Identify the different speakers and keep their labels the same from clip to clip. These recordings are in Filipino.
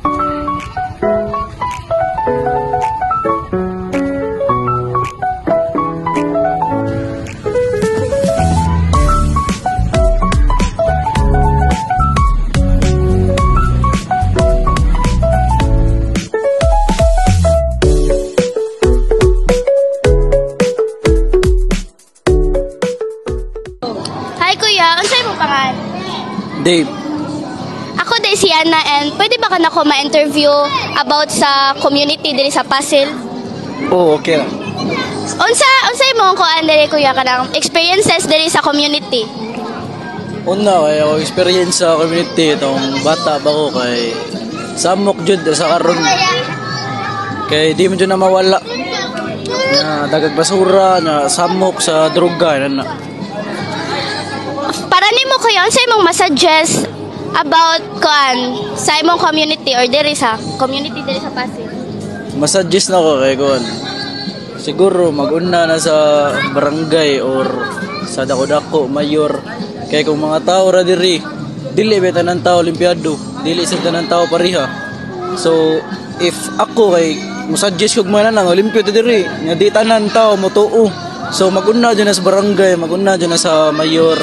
Speaker 1: Hi kuya, unsay mo pangalan?
Speaker 2: Dave,
Speaker 1: Ako day si Anna and pwede ba ka na ko ma-interview about sa community diri sa Pasil?
Speaker 2: okay lang.
Speaker 1: Unsay mo ko diri kuya kanang experiences diri sa community?
Speaker 2: Una, kaya ako experience sa community. Itong bata ba ko kay samok jud sa karon. Kay di mo dyan na mawala. Na dagag basura, na samok sa droga. Na.
Speaker 1: Para nimo kuya, unsay mong masuggest about sa imong community or diri sa community diri sa Pasil?
Speaker 2: Masuggest na ko kay Kuan. Siguro mag-una na sa barangay or sa dako-dako, mayor. Kay kung mga tao ra diri, dili beta ng tao olimpiado, dili sa tanang tao pariha. So if ako kay musuggest kog man nang olimpiado diri, nga di tanan tao motuo. So mag-una dyan na sa barangay, mag-una dyan na sa mayor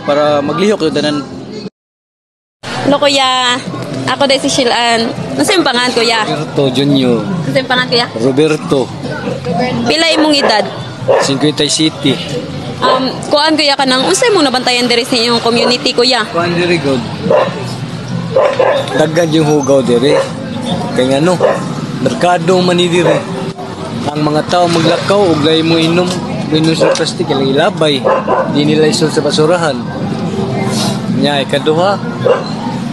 Speaker 2: para maglihok yung tanan.
Speaker 3: Ano kuya? Ako din si Shilan. Ano yung pangalan kuya?
Speaker 2: Roberto Junior.
Speaker 3: Ano yung pangalan kuya?
Speaker 2: Roberto,
Speaker 3: Pila imong edad?
Speaker 2: 50 City.
Speaker 3: Kuan kuya ka nang unsay mong nabantayan diri sa iyong community kuya?
Speaker 2: Kuan diri god. Daggan yung hugaw diri. Kaya ano, merkado man ni diri. Ang mga tao maglakaw ug lay mo inom sa plastic kay ilabay. Di nila isol sa basurahan. Nya ikaduha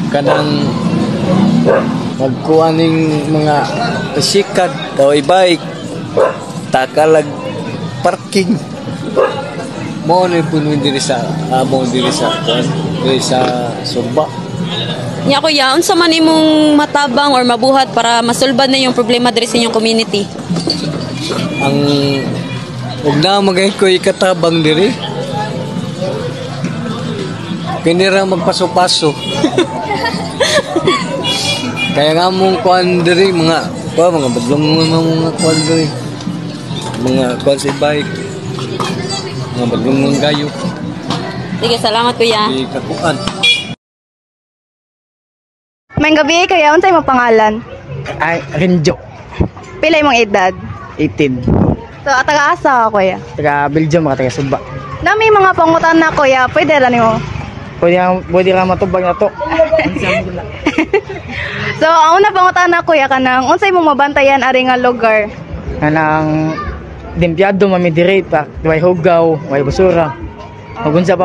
Speaker 2: kanang magkuaning mga sikat daw i-bike takalag parking mo ni puno diri sa diri sa Sumba.
Speaker 3: Nya kuya, unsa man imong matabang or mabuhat para masulban na yung problema diri sa inyong community?
Speaker 2: Ang ug na magay ko ikatabang diri kinira magpaso-paso. Kaya nga mong kuan diri mga badlong mga kuan diri. Mga kuan sa bike. Mga badlong gayo.
Speaker 3: Sige, salamat kuya.
Speaker 2: Di kakuan.
Speaker 4: May gabi kaya unsay mo pangalan?
Speaker 5: Ay, Renjo,
Speaker 4: Pila imong edad?
Speaker 5: 18.
Speaker 4: So taga-asa ka kuya.
Speaker 5: Taga Belgium, taga Suba.
Speaker 4: Na may mga pangutan na kuya, pwede ra nimo.
Speaker 5: Pwede lang matubag na to.
Speaker 4: So ang una pangutan na kuya kanang unsay mo mabantayan ari nga lugar?
Speaker 5: Kanang limpyado mami diri pa, way hugaw, way basura. Ug unsa pa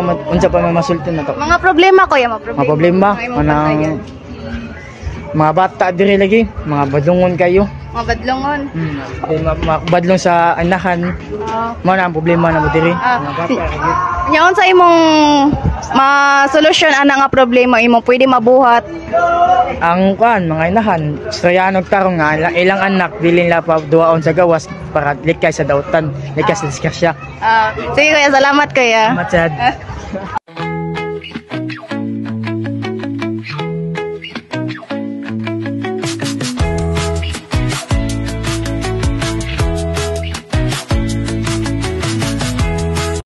Speaker 5: masultin na to.
Speaker 4: Mga problema kuya, mga
Speaker 5: Mga problema,
Speaker 4: Mga imong
Speaker 5: kanang
Speaker 4: bantayan.
Speaker 5: mga bata diri lagi, mga badlongon kayo.
Speaker 4: Mga badlongon.
Speaker 5: Badlong sa anahan, mo na ang problema na mo diri. Mga bata lagi.
Speaker 4: Nya unsa imong ma-solusyon ana nga problema imong pwede mabuhat?
Speaker 5: Ang kuan mga inahan, strayanog tarong nga ilang anak dili nila pa duwaon sa gawas para likay sa dautan, likay sa diskasya.
Speaker 4: Sige kuya, salamat kuya.
Speaker 5: Matsad.